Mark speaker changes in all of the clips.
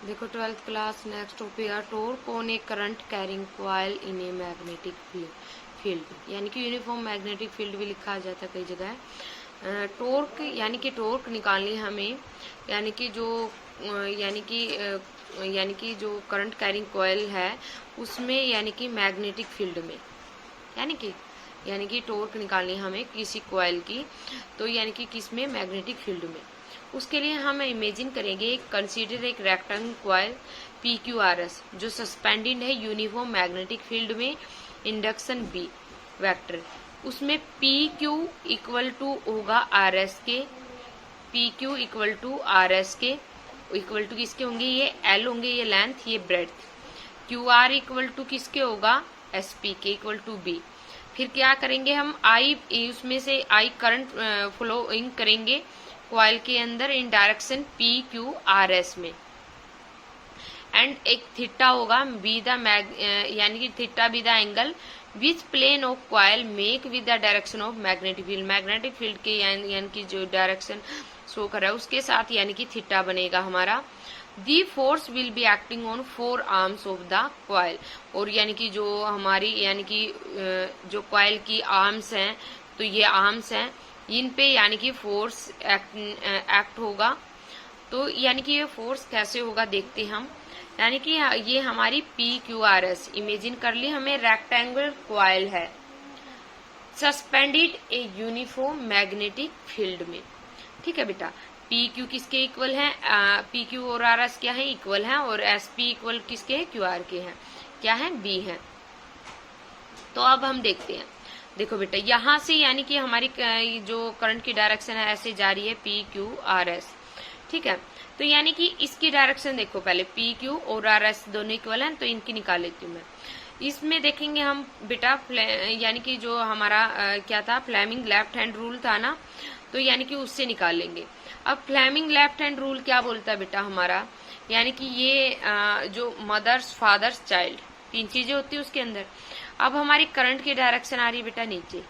Speaker 1: देखो 12th class next topic torque on A current carrying coil in a magnetic field, यानी कि uniform magnetic field भी लिखा जाता है कई जगह। टॉर्क यानी कि टॉर्क निकालनी हमें, यानी कि जो यानी कि जो करंट कैरिंग कॉइल है उसमें, यानी कि मैग्नेटिक फील्ड में, यानी कि टॉर्क निकालनी हमें किसी कॉइल की, तो यानी कि किस में, मैग्नेटिक फील्ड में। उसके लिए हम इमेजिन करेंगे, कंसीडर एक रेक्टेंगल कॉइल PQRS जो सस्पेंडेड है यूनिफॉर्म मैग्नेटिक फील्ड में इंडक्शन B वेक्टर। उसमें PQ इक्वल टू होगा RS के, PQ इक्वल टू RS के, इक्वल टू किसके होंगे, ये L होंगे, ये लेंथ, ये ब्रेड्थ। QR इक्वल टू किसके होगा, SP के इक्वल टू B। फिर क्या करेंगे हम, I उसमें से I करंट फ्लोइंग करेंगे कॉइल के अंदर इन डायरेक्शन PQRS में, एंड एक थीटा होगा बी द यानी कि theta be the angle which plane of coil make with the direction of magnetic field. Magnetic field के यानी कि जो डायरेक्शन शो कर रहा है उसके साथ यानी कि थीटा बनेगा हमारा। The force will be acting on 4 arms of the coil, और यानी कि जो हमारी यानी कि जो कॉइल की आर्म्स हैं, तो ये आर्म्स हैं, इन पे यानी कि फोर्स एक्ट होगा। तो यानी कि ये फोर्स कैसे होगा देखते हम, यानी कि ये हमारी PQRS इमेजिन कर ली हमने, रेक्टेंगुलर कॉइल है suspended a uniform magnetic field में। ठीक है बेटा, PQ किसके इक्वल है, PQ और RS क्या है, इक्वल है, और SP इक्वल किसके है, QR के हैं, क्या है, B है। तो अब हम देखते हैं, देखो बेटा यहाँ से यानी कि हमारी जो करंट की डायरेक्शन है ऐसे जा रही है PQRS। ठीक है, तो यानी कि इसकी डायरेक्शन देखो, पहले PQ और RS दोनों इक्वल हैं, तो इनकी निकाल लेती हूँ मैं। इसमें देखेंगे हम बेटा, यानी कि जो हमारा क्या था, फ्लेमिंग लेफ्ट हैंड रूल था ना, तो यानी कि उससे निकाल लेंगे। अब फ्लेमिंग लेफ्ट हैंड रूल क्या बोलता है बेटा हमारा, यानी कि ये जो मदर्स फादर्स चाइल्ड 3 चीजें होती है उसके अंदर। अब हमारी करंट की डायरेक्शन आ रही है बेटा नीचे,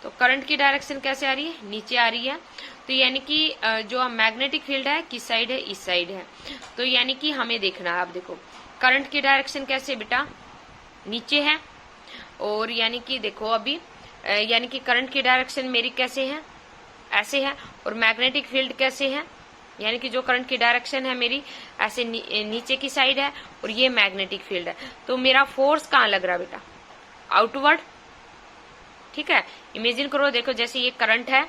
Speaker 1: तो करंट की डायरेक्शन कैसे आ रही है, नीचे आ रही है। तो यानी कि जो मैग्नेटिक फील्ड है किस साइड है, इस साइड है। तो यानी कि हमें देखना है, अब देखो करंट की डायरेक्शन कैसे बेटा, नीचे है, और यानी कि देखो अभी यानी कि करंट की डायरेक्शन मेरी कैसे है, ऐसे है, और मैग्नेटिक फील्ड कैसे है, यानी कि जो करंट की डायरेक्शन है मेरी ऐसे नीचे की साइड है, और ये मैग्नेटिक फील्ड है। तो मेरा फोर्स कहाँ लग रहा है बेटा, आउटवर्ड। ठीक है, इमेजिन करो, देखो जैसे ये करंट है,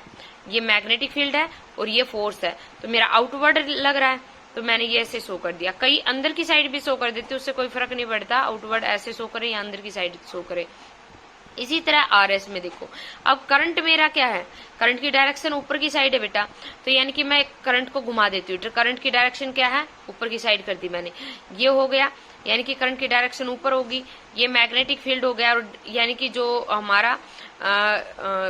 Speaker 1: ये मैग्नेटिक फील्ड है, और ये फोर्स है, तो मेरा आउटवर्ड लग रहा है, तो मैंने ये ऐसे शो कर दिया। कई अंदर की साइड भी शो कर देते, उससे कोई फर्क नहीं पड़ता, आउटवर्ड ऐसे शो करे या अंदर की साइड शो करे। इसी तरह RS में देखो, अब करंट मेरा क्या है, करंट की डायरेक्शन ऊपर की साइड है बेटा, तो यानी कि मैं करंट को घुमा देती हूँ, तो करंट की डायरेक्शन क्या है, ऊपर की साइड कर दी मैंने, ये हो गया, यानी कि करंट की डायरेक्शन ऊपर होगी, ये मैग्नेटिक फील्ड हो गया, और यानी कि जो हमारा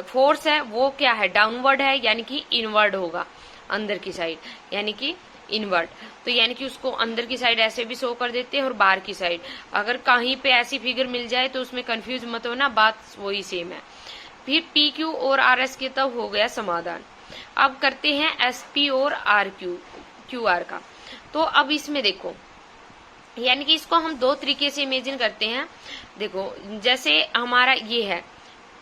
Speaker 1: फोर्स है वो क्या है, डाउनवर्ड है, यानी कि इनवर्ड होगा, अंदर की साइड, यानी कि इनवर्ट। तो यानी कि उसको अंदर की साइड ऐसे भी शो कर देते हैं और बाहर की साइड। अगर कहीं पे ऐसी फिगर मिल जाए तो उसमें कंफ्यूज मत होना, बात वही सेम है। फिर PQ और RS के तब हो गया समाधान। अब करते हैं SP और QR का। तो अब इसमें देखो, यानी कि इसको हम 2 तरीके से इमेजिन करते हैं। देखो जैसे हमारा ये है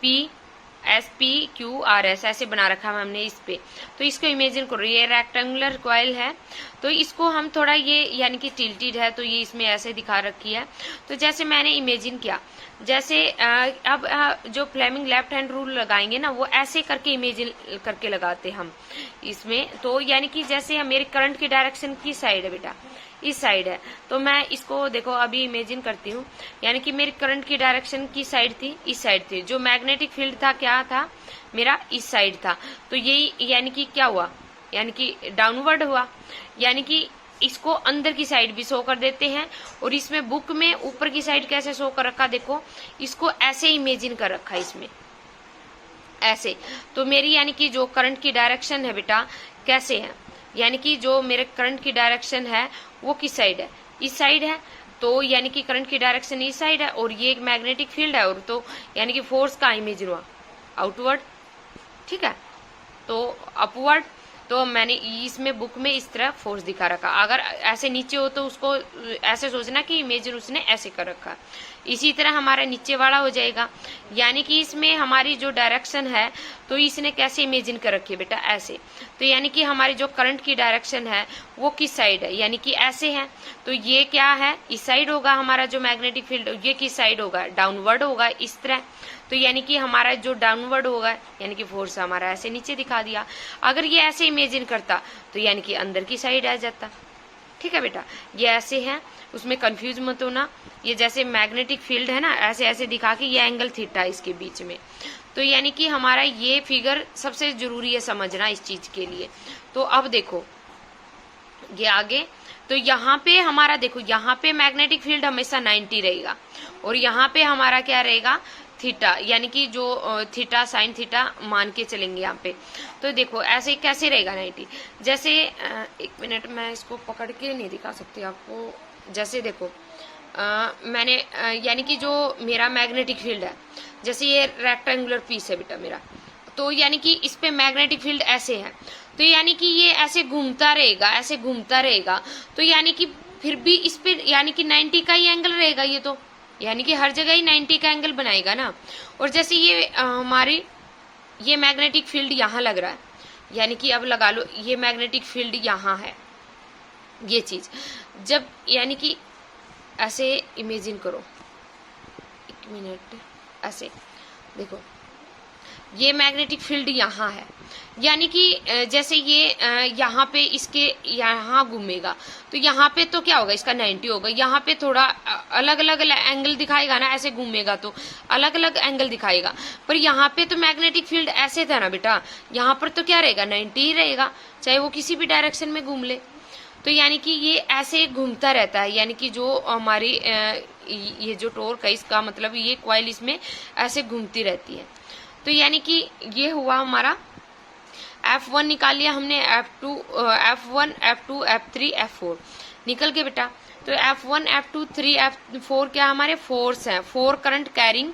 Speaker 1: PSPQRS ऐसे बना रखा है हमने इस पे, तो इसको इमेजिन करो, ये रेक्टेंगुलर कॉइल है, तो इसको हम थोड़ा ये यानी कि टिल्टेड है, तो ये इसमें ऐसे दिखा रखी है। तो जैसे मैंने इमेजिन किया, जैसे अब जो फ्लेमिंग लेफ्ट हैंड रूल लगाएंगे ना, वो ऐसे करके इमेजिन करके लगाते हम इसमें। तो यानी कि जैसे मेरे करंट की डायरेक्शन की साइड है बेटा, इस साइड है, तो मैं इसको देखो अभी इमेजिन करती हूँ, यानी कि मेरी करंट की डायरेक्शन की साइड थी, इस साइड थी, जो मैग्नेटिक फील्ड था क्या था मेरा, इस साइड था, तो यही यानी कि क्या हुआ, यानी कि डाउनवर्ड हुआ। यानी कि इसको अंदर की साइड भी शो कर देते हैं, और इसमें बुक में ऊपर की साइड कैसे शो कर रखा, देखो इसको ऐसे इमेजिन कर रखा इसमें ऐसे। तो मेरी यानी कि जो करंट की डायरेक्शन है बेटा कैसे है, यानी कि जो मेरे करंट की डायरेक्शन है वो किस साइड है, इस साइड है, तो यानी कि करंट की डायरेक्शन इस साइड है, और ये एक मैग्नेटिक फील्ड है, और तो यानी कि फोर्स का इमेजिन हुआ आउटवर्ड। ठीक है, तो अपवर्ड, तो मैंने इसमें बुक में इस तरह फोर्स दिखा रखा। अगर ऐसे नीचे हो तो उसको ऐसे सोचना कि इमेजिन उसने ऐसे कर रखा। इसी तरह हमारा नीचे वाला हो जाएगा, यानी कि इसमें हमारी जो डायरेक्शन है तो इसने कैसे इमेजिन कर रखी है बेटा, ऐसे। तो यानी कि हमारी जो करंट की डायरेक्शन है वो किस साइड है, यानी कि ऐसे है। तो ये क्या है, इस साइड होगा हमारा जो मैग्नेटिक फील्ड, ये किस साइड होगा, डाउनवर्ड होगा, इस तरह। तो यानी कि हमारा जो डाउनवर्ड होगा यानी कि फोर्स हमारा ऐसे नीचे दिखा दिया। अगर ये ऐसे इमेजिन करता तो यानी कि अंदर की साइड आ जाता। ठीक है बेटा, ये ऐसे है, उसमें कंफ्यूज मत होना। ये जैसे मैग्नेटिक फील्ड है ना, ऐसे ऐसे दिखा के ये एंगल थीटा इसके बीच में। तो यानी कि हमारा ये फिगर सबसे जरूरी है समझना इस चीज के लिए। तो अब देखो ये आगे, तो यहाँ पे हमारा देखो, यहाँ पे मैग्नेटिक फील्ड हमेशा 90 रहेगा और यहाँ पे हमारा क्या रहेगा, थीटा, यानी कि जो थीटा साइन थीटा मान के चलेंगे यहाँ पे। तो देखो ऐसे कैसे रहेगा 90, जैसे एक मिनट मैं इसको पकड़ के नहीं दिखा सकती आपको। जैसे देखो मैंने यानी कि जो मेरा मैग्नेटिक फील्ड है, जैसे ये रेक्टेंगुलर पीस है बेटा मेरा, तो यानी कि इस पे मैग्नेटिक फील्ड ऐसे है, तो यानी कि ये ऐसे घूमता रहेगा, ऐसे घूमता रहेगा। तो यानी कि फिर भी इस पे यानी कि 90 का ही एंगल रहेगा ये, तो यानी कि हर जगह ही 90 का एंगल बनाएगा ना। और जैसे ये हमारी ये मैग्नेटिक फील्ड यहाँ लग रहा है, यानी कि अब लगा लो ये मैग्नेटिक फील्ड यहाँ है, ये चीज जब यानी कि ऐसे इमेजिन करो, एक मिनट, ऐसे देखो ये मैग्नेटिक फील्ड यहाँ है, यानी कि जैसे ये यहाँ पे इसके यहाँ घूमेगा, तो यहाँ पे तो क्या होगा, इसका 90 होगा। यहाँ पे थोड़ा अलग अलग एंगल दिखाएगा ना, ऐसे घूमेगा तो अलग अलग एंगल दिखाएगा। पर यहाँ पे तो मैग्नेटिक फील्ड ऐसे था ना बेटा, यहाँ पर तो क्या रहेगा, 90 ही रहेगा, चाहे वो किसी भी डायरेक्शन में घूम ले। तो यानी कि ये ऐसे घूमता रहता है, यानी कि जो हमारी ये जो टॉर्क है इसका मतलब ये कॉइल इसमें ऐसे घूमती रहती है। तो यानी कि ये हुआ हमारा F1 निकाल लिया हमने, F2 F1 F2 F3 F4 निकल के बेटा। तो F1 F2 3 F4 क्या हमारे फोर्स हैं, 4 current carrying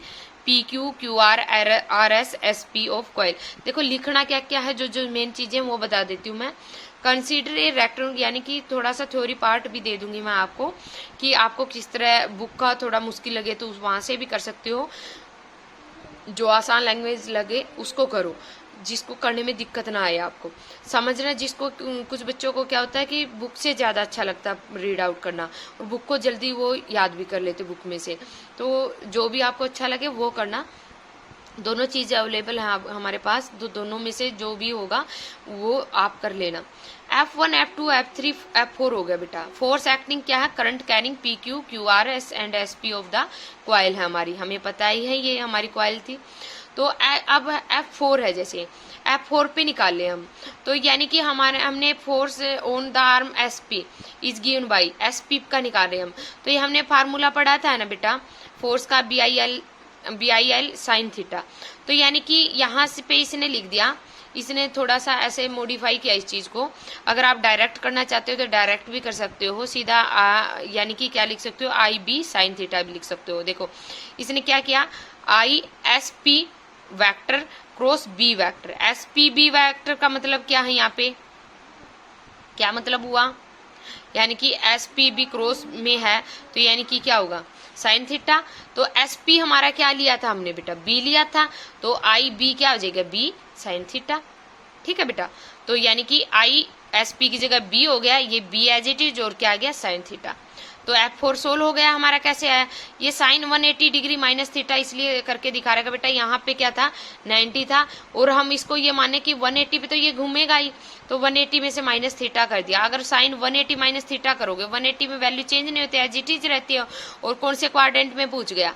Speaker 1: PQ QR RS SP of coil. देखो लिखना क्या क्या है, जो जो मेन चीजें वो बता देती हूँ मैं। कंसीडर ए रेक्टेंगल, यानी कि थोड़ा सा थ्योरी पार्ट भी दे दूंगी मैं आपको कि आपको किस तरह बुक का थोड़ा मुश्किल लगे तो वहां से भी कर सकते हो, जो आसान लैंग्वेज लगे उसको करो, जिसको करने में दिक्कत ना आए आपको समझना। जिसको कुछ बच्चों को क्या होता है कि बुक से ज़्यादा अच्छा लगता है रीड आउट करना, और बुक को जल्दी वो याद भी कर लेते बुक में से। तो जो भी आपको अच्छा लगे वो करना, दोनों चीज़ें अवेलेबल हैं हमारे पास, तो दोनों में से जो भी होगा वो आप कर लेना। F1 F2 F3 F4 हो गया बेटा। फोर्स एक्टिंग क्या है, current carrying PQ QRS and SP of the coil है हमारी, हमें पता ही है ये हमारी कॉइल थी। तो अब F4 है, जैसे F4 पे निकाल ले हम, तो यानी कि हमने force on the arm SP is given by SP का निकाल रहे हम। तो ये हमने फार्मूला पढ़ा था ना बेटा, फोर्स का BIL साइन थीटा। तो यानी कि यहाँ से पे इसने लिख दिया, इसने थोड़ा सा ऐसे मॉडिफाई किया इस चीज को। अगर आप डायरेक्ट करना चाहते हो तो डायरेक्ट भी कर सकते हो, सीधा यानी कि क्या लिख सकते हो, IB साइन थीटा भी लिख सकते हो। देखो इसने क्या किया, ISP vector cross B vector. SPB vector का मतलब क्या है, यहाँ पे क्या मतलब हुआ, यानी कि SPB क्रॉस में है, तो यानी कि क्या होगा, साइन थीटा। तो SP हमारा क्या लिया था हमने बेटा, B लिया था, तो IB क्या हो जाएगा, B साइन थीटा। ठीक है बेटा, तो यानी कि ISP की जगह B हो गया, ये B एज इट इज, और क्या आ गया, साइन थीटा। तो F4 सोल्व हो गया हमारा। कैसे आया, ये साइन 180 डिग्री माइनस थीटा इसलिए करके दिखा रहेगा बेटा, यहाँ पे क्या था, 90 था, और हम इसको ये माने कि 180 पे तो ये घूमेगा ही, तो 180 में से माइनस थीटा कर दिया। अगर साइन 180 माइनस थीटा करोगे, 180 में वैल्यू चेंज नहीं होती, एज इट इज रहती है। और कौन से क्वाड्रेंट में पूछ गया,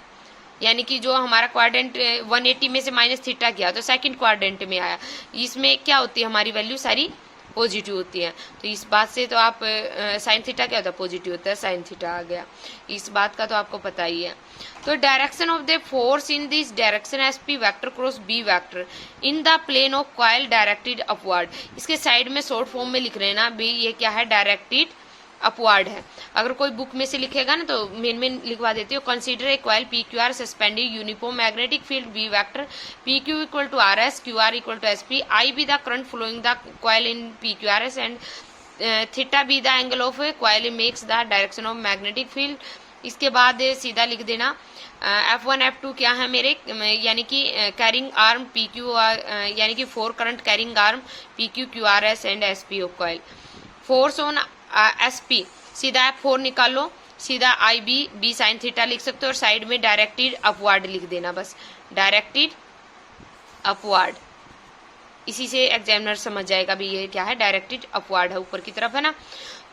Speaker 1: यानी कि जो हमारा क्वाड्रेंट 180 में से माइनस थीटा किया तो सेकंड क्वाड्रेंट में आया, इसमें क्या होती है हमारी वैल्यू सारी पॉजिटिव होती है। तो इस बात से तो आप साइन थीटा क्या होता है, पॉजिटिव होता है, साइन थीटा आ गया, इस बात का तो आपको पता ही है। तो direction of the force in this direction SP vector cross B vector in the plane of coil directed upward. इसके साइड में शॉर्ट फॉर्म में लिख रहे हैं ना भी, ये क्या है, डायरेक्टेड अपवर्ड है। अगर कोई बुक में से लिखेगा ना तो मेन लिखवा देती हूँ, consider a coil P Q R suspended uniform magnetic field B vector P Q equal to R S Q R equal to S P, I be the current flowing the coil in P Q R S and theta be the angle of a coil makes the direction of magnetic field. इसके बाद सीधा लिख देना F1 F2 क्या है मेरे, यानी कि कैरिंग आर्म पी क्यू यानी कि 4 current carrying arm P Q Q R S and S P of coil. Force on S P, सीधा F4 निकालो, सीधा आई बी साइन थीटा लिख सकते हो और साइड में डायरेक्टेड अपवर्ड लिख देना, बस डायरेक्टेड अपवर्ड। इसी से एग्जामिनर समझ जाएगा भी ये क्या है, डायरेक्टेड अपवर्ड है, ऊपर की तरफ है ना।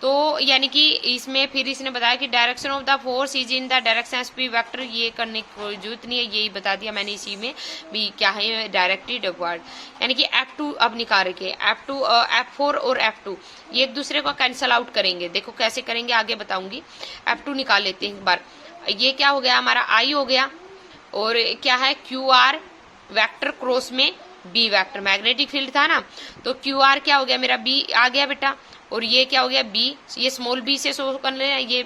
Speaker 1: तो यानी कि इसमें फिर इसने बताया कि direction of the force is in the direction S P vector, ये करने की कोई जरूरत नहीं है, यही बता दिया मैंने इसी में भी क्या है डायरेक्टेड अपवर्ड। यानी कि F2 अब निकाल रखे, F2 F4 और F2 ये एक दूसरे को कैंसल आउट करेंगे, देखो कैसे करेंगे आगे बताऊंगी। F2 निकाल लेते हैं एक बार, ये क्या हो गया हमारा I हो गया और क्या है QR वेक्टर क्रॉस में B वेक्टर, मैग्नेटिक फील्ड था ना तो QR क्या हो गया मेरा B आ गया बेटा, और ये क्या हो गया B, ये स्मॉल b से शो कर लेना, ये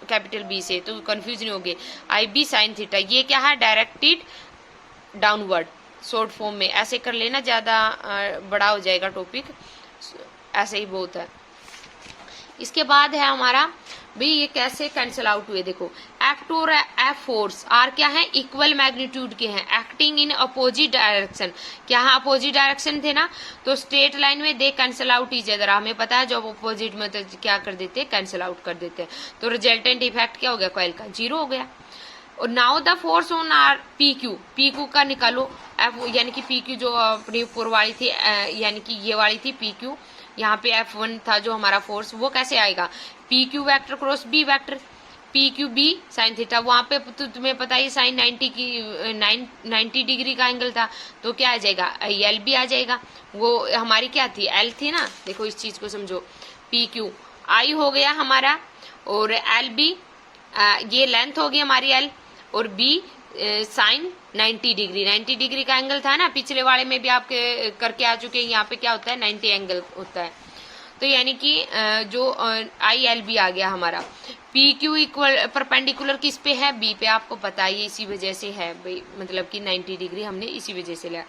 Speaker 1: कैपिटल B से, तो कंफ्यूज नहीं होगे। आई बी साइन थीटा ये क्या है डायरेक्टेड डाउनवर्ड, शॉर्ट फॉर्म में ऐसे कर लेना, ज्यादा बड़ा हो जाएगा टॉपिक, ऐसे ही बहुत है। इसके बाद है हमारा भाई ये कैसे कैंसिल आउट हुए, देखो F2 और F4 आर क्या है इक्वल मैग्नीट्यूड के हैं, एक्टिंग इन अपोजिट डायरेक्शन, क्या है अपोजिट डायरेक्शन थे ना, तो स्ट्रेट लाइन में दे कैंसिल आउट ईच अदर, हमें पता है जब अपोजिट में तो क्या कर देते हैं कैंसिल आउट कर देते हैं, तो रिजल्टेंट इफेक्ट क्या हो गया कॉइल का, 0 हो गया। और now the force on R P Q का निकालो, यानी कि पी क्यू जो अपनी ऊपर वाली थी यानी कि ये वाली थी पी क्यू, यहाँ पे F1 था जो हमारा फोर्स, वो कैसे आएगा P Q vector cross B vector, P Q B sine theta, वहां पे तो तुम्हें पता ही साइन 90 डिग्री का एंगल था, तो क्या आ जाएगा एल बी आ जाएगा, वो हमारी क्या थी एल थी ना, देखो इस चीज को समझो, पी क्यू आई हो गया हमारा और एल बी ये लेंथ होगी हमारी एल और बी साइन 90 डिग्री का एंगल था ना, पिछले वाले में भी आपके करके आ चुके हैं, यहाँ पे क्या होता है 90 एंगल होता है, तो यानी कि जो आई एल बी आ गया हमारा, पी क्यू इक्वल परपेंडिकुलर किस पे है बी पे, आपको पता है इसी वजह से है भाई, मतलब कि 90 डिग्री हमने इसी वजह से लिया।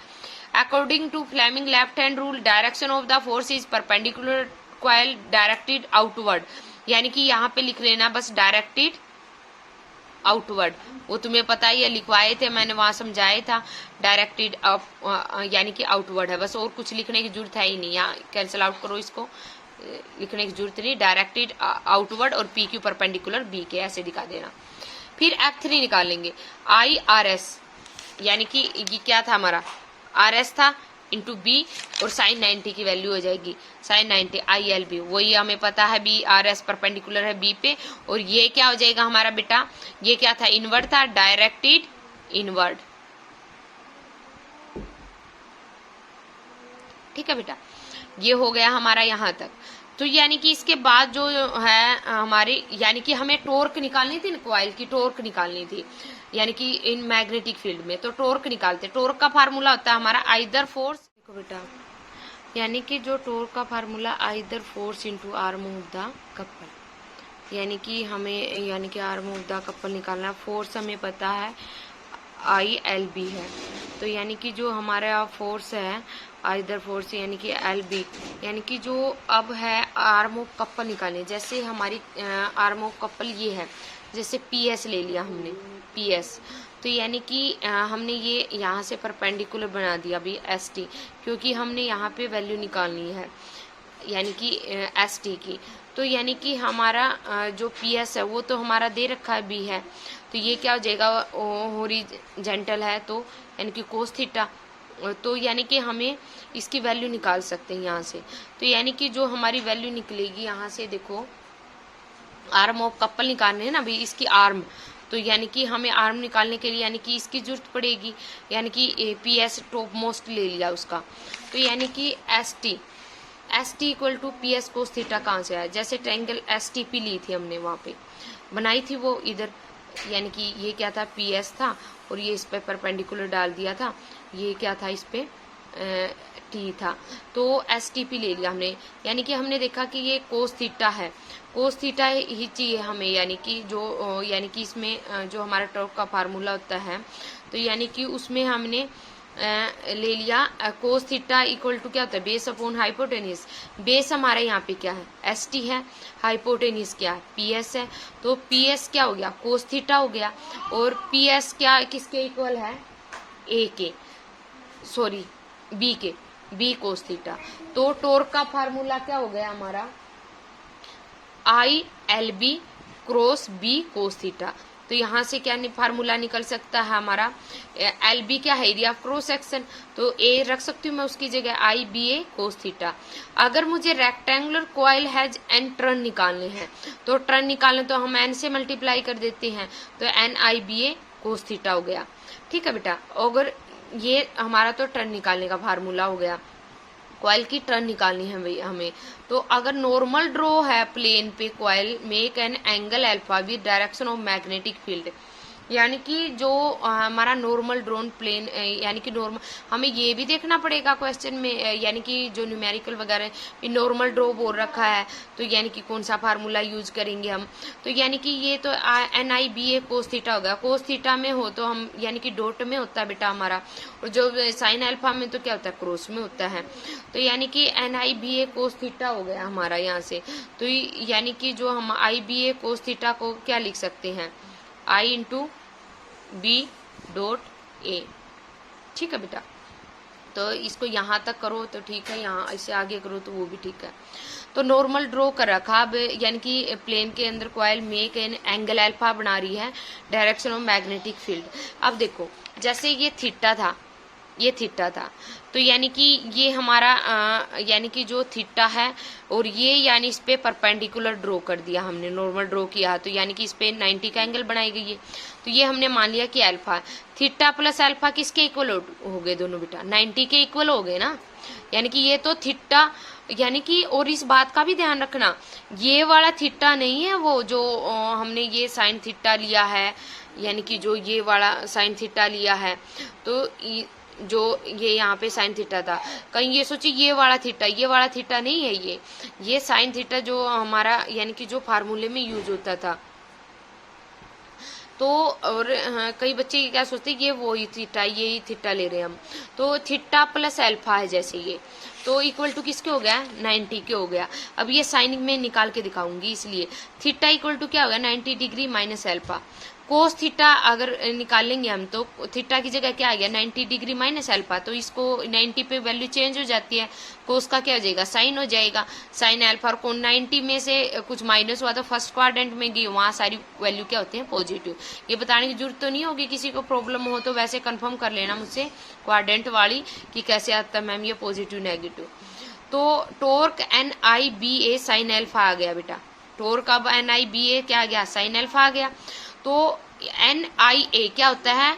Speaker 1: According to Fleming left hand rule direction of the force is perpendicular coil directed outward, यानी कि यहाँ पे लिख लेना बस डायरेक्टेड आउटवर्ड, वो तुम्हें पता ही है लिखवाए थे मैंने वहां समझाया था, डायरेक्टेड यानी कि आउटवर्ड है, बस और कुछ लिखने की जरूरत है ही नहीं, यहाँ कैंसिल आउट करो इसको, लिखने की जरूरत नहीं, डायरेक्टेड आउटवर्ड और पी क्यू परपेंडिकुलर बी के ऐसे दिखा देना। फिर F3 निकालेंगे, आई आर एस यानी कि ये क्या था हमारा आर एस था इंटू बी और साइन 90 की वैल्यू हो जाएगी साइन 90 आई एल बी, वही हमें पता है बी आर एस परपेंडिकुलर है बी पे, और ये क्या हो जाएगा हमारा बेटा, ये क्या था इनवर्ड था, डायरेक्टेड इनवर्ड, ठीक है बेटा, ये हो गया हमारा यहाँ तक। तो यानी कि इसके बाद जो है हमारी, यानी कि हमें टॉर्क निकालनी थी, कॉइल की टॉर्क निकालनी थी, यानी कि इन मैग्नेटिक फील्ड में, तो टॉर्क निकालते, टॉर्क का फार्मूला होता है हमारा आइदर फोर्स, देखो बेटा यानी कि जो टॉर्क का formula either force into arm of the couple, यानी कि हमें यानी कि आर्म ऑफ द कपल निकालना, फोर्स हमें पता है आई एल बी है, तो यानी कि जो हमारा फोर्स है आइदर फोर्स यानी कि एल बी, यानी कि जो अब है आर्म ऑफ कपल निकालने, जैसे हमारी आर्म ऑफ कपल ये है, जैसे पी एस ले लिया हमने पी एस, तो यानी कि हमने ये यहाँ से परपेंडिकुलर बना दिया अभी एस टी, क्योंकि हमने यहाँ पे वैल्यू निकालनी है यानी कि एस टी की, तो यानी कि हमारा जो पी एस है वो तो हमारा दे रखा है बी है, तो ये क्या हो जाएगा हॉरिजॉन्टल है, तो यानी कि कोस थीटा, तो यानी कि हमें इसकी वैल्यू निकाल सकते हैं यहाँ से, तो यानी कि जो हमारी वैल्यू निकलेगी यहाँ से, देखो आर्म ऑफ कपल निकालने है ना भाई, इसकी आर्म, तो यानी कि हमें आर्म निकालने के लिए यानी कि इसकी जरूरत पड़ेगी, यानी कि पी एस टॉप मोस्ट ले लिया उसका, तो यानी कि S T equal to P S cos theta कहाँ से आया, जैसे ट्रायंगल एस टी पी ली थी हमने वहाँ पे बनाई थी वो इधर, यानी कि ये क्या था पी एस था और ये इस पे परपेंडिकुलर डाल दिया था, ये क्या था इस पे टी था, तो एस टी पी ले लिया हमने, यानी कि हमने देखा कि ये कोस थीटा है, कोस थीटा ही चाहिए हमें, यानी कि इसमें जो हमारा टॉर्क का फार्मूला होता है, तो यानी कि उसमें हमने ले लिया कोस थीटा इक्वल टू क्या होता है, बेस अपॉन हाइपोटेनिस। बेस हमारा यहाँ पे क्या है, एस टी है, हाइपोटेनिस क्या है, पी एस है। तो पी एस क्या हो गया, कोस थीटा हो गया, और पी एस क्या किसके इक्वल है, ए के, सॉरी बी के, बी कोस थीटा। तो टॉर्क का फार्मूला क्या हो गया हमारा, I L B cross B cos theta. तो यहाँ से क्या फार्मूला निकल सकता है हमारा, एल बी क्या है, एरिया ऑफ क्रॉस सेक्शन, तो ए रख सकती हूँ मैं उसकी जगह, आई बी ए कोस थीटा। अगर मुझे rectangular coil has an turn निकालने हैं, तो टर्न निकालने तो हम एन से मल्टीप्लाई कर देते हैं, तो एन आई बी ए कोस थीटा हो गया। ठीक है बेटा, अगर ये हमारा तो टर्न निकालने का फार्मूला हो गया, कॉइल की टर्न निकालनी है हमें। तो अगर नॉर्मल ड्रॉ है प्लेन पे coil, make an angle alpha with direction of magnetic field, यानी कि जो हमारा नॉर्मल ड्रोन प्लेन, यानी कि नॉर्मल, हमें ये भी देखना पड़ेगा क्वेश्चन में, यानी कि जो न्यूमेरिकल वगैरह नॉर्मल ड्रॉ बोल रखा है, तो यानी कि कौन सा फार्मूला यूज करेंगे हम। तो यानी कि ये तो एन आई बी ए कोस थीटा हो गया, कोस थीटा में हो तो हम यानी कि डॉट में होता है बेटा हमारा, और जो साइन अल्फा में तो क्या होता है, क्रॉस में होता है। तो यानी कि एन आई बी ए कोस थीटा हो गया हमारा यहाँ से। तो यानी कि जो हम आई बी ए कोस थीटा को क्या लिख सकते हैं, आई इंटू बी डॉट ए। ठीक है बेटा, तो इसको यहाँ तक करो तो ठीक है, यहाँ इससे आगे करो तो वो भी ठीक है। तो नॉर्मल ड्रॉ कर रखा, अब यानी कि प्लेन के अंदर coil make an angle alpha बना रही है डायरेक्शन ऑफ मैग्नेटिक फील्ड। अब देखो, जैसे ये थीटा था, ये थीटा था, तो यानी कि ये हमारा यानी कि जो थीटा है, और ये यानी इस पे परपेंडिकुलर ड्रॉ कर दिया हमने, नॉर्मल ड्रॉ किया, तो यानी कि इस पे 90 का एंगल बनाई गई है। तो ये हमने मान लिया कि अल्फा, थीटा प्लस अल्फा किसके इक्वल हो गए दोनों बेटा, 90 के इक्वल हो गए ना। यानी कि ये तो थीटा, यानी कि और इस बात का भी ध्यान रखना, ये वाला थीटा नहीं है वो जो हमने ये साइन थीटा लिया है, यानी कि जो ये वाला साइन थीटा लिया है, तो जो ये यहाँ पे साइन थीटा था, कहीं ये सोचिए ये वाला थीटा, ये वाला थीटा नहीं है, ये साइन थीटा जो हमारा यानी कि जो फार्मूले में यूज होता था। तो और कई बच्चे क्या सोचते हैं, ये वो ही थीटा, ये ही थीटा ले रहे हैं हम, तो थीटा प्लस अल्फा है जैसे ये, तो इक्वल टू किसके हो गया, 90 के हो गया। अब ये साइन में निकाल के दिखाऊंगी, इसलिए थीटा इक्वल टू क्या होगा, 90 degree minus alpha. Cos theta अगर निकालेंगे हम, तो थीटा की जगह क्या आ गया, 90 डिग्री माइनस अल्फा, तो इसको 90 पे वैल्यू चेंज हो जाती है, कोस का क्या हो जाएगा, साइन हो जाएगा, साइन अल्फा। और 90 में से कुछ माइनस हुआ तो फर्स्ट क्वाड्रेंट में गई, वहाँ सारी वैल्यू क्या होती है, पॉजिटिव। ये बताने की जरूरत तो नहीं होगी, किसी को प्रॉब्लम हो तो वैसे कन्फर्म कर लेना मुझसे क्वाड्रेंट वाली कि कैसे आता है मैम ये पॉजिटिव नेगेटिव। तो टॉर्क एन आई बी ए साइन अल्फा आ गया बेटा, टॉर्क अब एन आई बी ए क्या आ गया, साइन अल्फा आ गया। तो एन आई ए क्या होता है,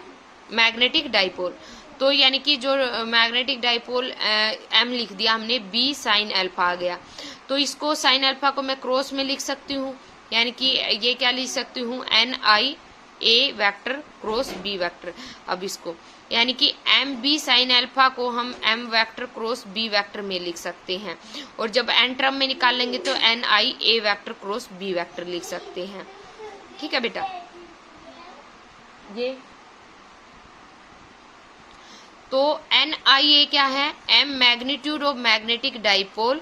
Speaker 1: मैग्नेटिक डाइपोल, तो यानी कि जो मैग्नेटिक डाइपोल एम लिख दिया हमने, बी साइन अल्फा आ गया। तो इसको साइन अल्फा को मैं क्रॉस में लिख सकती हूँ, यानी कि ये क्या लिख सकती हूँ, N I A vector cross B vector. अब इसको यानी कि एम बी साइन अल्फा को हम M vector cross B vector में लिख सकते हैं, और जब एन टर्म में निकाल लेंगे तो N I A vector cross B vector लिख सकते हैं। ठीक है बेटा, ये तो एन आई ए क्या है, M magnitude of magnetic dipole,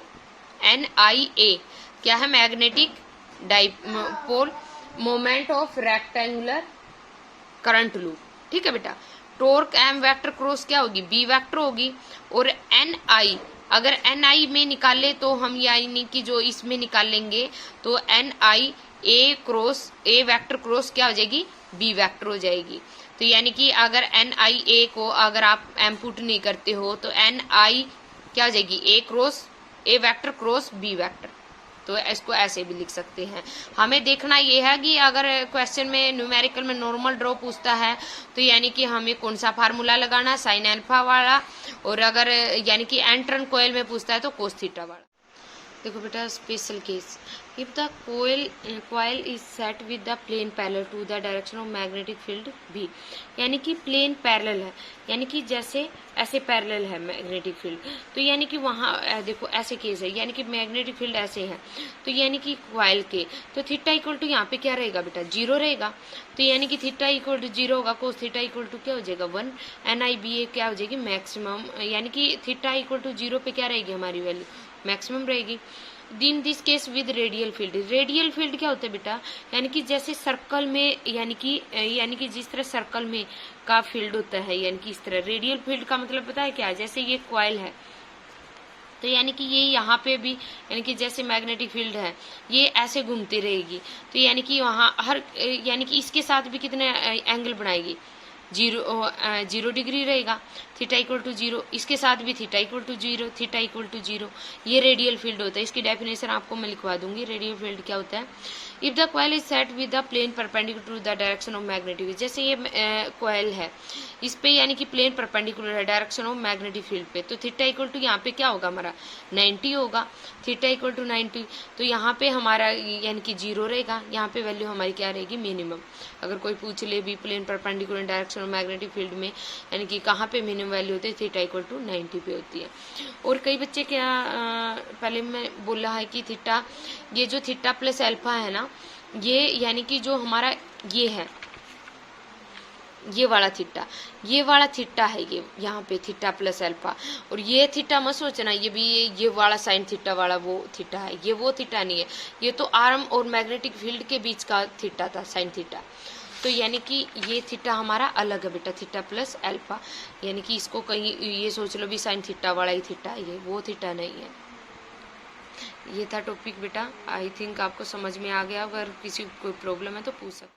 Speaker 1: N I A क्या है, magnetic dipole moment of rectangular current loop. ठीक है बेटा, टॉर्क एम वेक्टर क्रॉस क्या होगी, बी वेक्टर होगी, और एन आई अगर एन आई में निकाले तो हम यानी कि जो इसमें निकालेंगे तो N I A cross A vector cross क्या हो जाएगी, बी वेक्टर हो जाएगी। तो यानी कि अगर एन आई ए को अगर आप एम पुट नहीं करते हो तो एन आई क्या हो जाएगी, A cross A vector cross B vector. तो इसको ऐसे भी लिख सकते हैं। हमें देखना ये है कि अगर क्वेश्चन में न्यूमेरिकल में नॉर्मल ड्रॉ पूछता है तो यानी कि हमें कौन सा फार्मूला लगाना, साइन अल्फा वाला, और अगर यानी कि एन टर्न कॉइल में पूछता है तो कोस थीटा वाला। देखो बेटा special case, if the coil is set with the plane parallel to the direction of magnetic field भी, यानी कि प्लेन पैरेलल है, यानी कि जैसे ऐसे पैरेलल है मैग्नेटिक फील्ड, तो यानी कि वहाँ देखो ऐसे केस है, यानी कि मैग्नेटिक फील्ड ऐसे है, तो यानी कि कॉइल के, तो थीटा इक्वल टू यहाँ पे क्या रहेगा बेटा, 0 रहेगा, तो यानी कि थीटा इक्वल टू 0 होगा, कोस थीटा इक्वल टू क्या हो जाएगा 1, NIBA क्या हो जाएगी मैक्सिमम, यानी कि थीटा इक्वल टू 0 पे क्या रहेगी हमारी वैल्यू, मैक्सिमम रहेगी। In this case with radial field, radial field क्या होता है बेटा, यानी कि जैसे सर्कल में, यानी कि जिस तरह सर्कल में का फील्ड होता है, यानी कि इस तरह रेडियल फील्ड का मतलब पता है क्या है, जैसे ये कॉइल है, तो यानी कि ये यहाँ पे भी, यानी कि जैसे मैग्नेटिक फील्ड है ये ऐसे घूमती रहेगी, तो यानी कि वहाँ हर, यानी कि इसके साथ भी कितने एंगल बनाएगी, 0 डिग्री रहेगा, थीटा इक्वल टू 0, इसके साथ भी theta equal to 0, theta equal to 0, ये रेडियल फील्ड होता है। इसकी डेफिनेशन आपको मैं लिखवा दूंगी, रेडियल फील्ड क्या होता है, if the coil is set with the plane perpendicular to the direction of magnetic, जैसे ये कॉइल है इस पे, यानी कि प्लेन परपेंडिकुलर है डायरेक्शन ऑफ मैग्नेटिक फील्ड पे, तो थीटा इक्वल टू यहाँ पे क्या होगा हमारा 90 होगा, थीटा इक्वल टू 90, तो यहाँ पे हमारा यानी कि 0 रहेगा, यहाँ पे वैल्यू हमारी क्या रहेगी मिनिमम। अगर कोई पूछ ले भी plane perpendicular direction of magnetic field में, यानी कि कहाँ पे मिनिमम वैल्यू होती है, थीटा इक्वल टू 90 पे होती है। और कई बच्चे क्या पहले मैं बोला है कि थीटा, ये जो थीटा प्लस अल्फा है ना, ये यानी कि जो हमारा ये है, ये वाला थीटा है, ये यहाँ पे थीटा प्लस अल्फा, और ये थीटा मत सोचना ये भी ये वाला साइन थीटा वाला वो थीटा है, ये वो थीटा नहीं है, ये तो आर्म और मैग्नेटिक फील्ड के बीच का थीटा था, साइन थीटा, तो यानी कि ये थीटा हमारा अलग है बेटा, थीटा प्लस अल्फा, यानी कि इसको कहीं ये सोच लो भी साइन थीटा वाला ही थीटा है, ये वो थीटा नहीं है। ये था टॉपिक बेटा, आई थिंक आपको समझ में आ गया, अगर किसी को कोई प्रॉब्लम है तो पूछ सकते।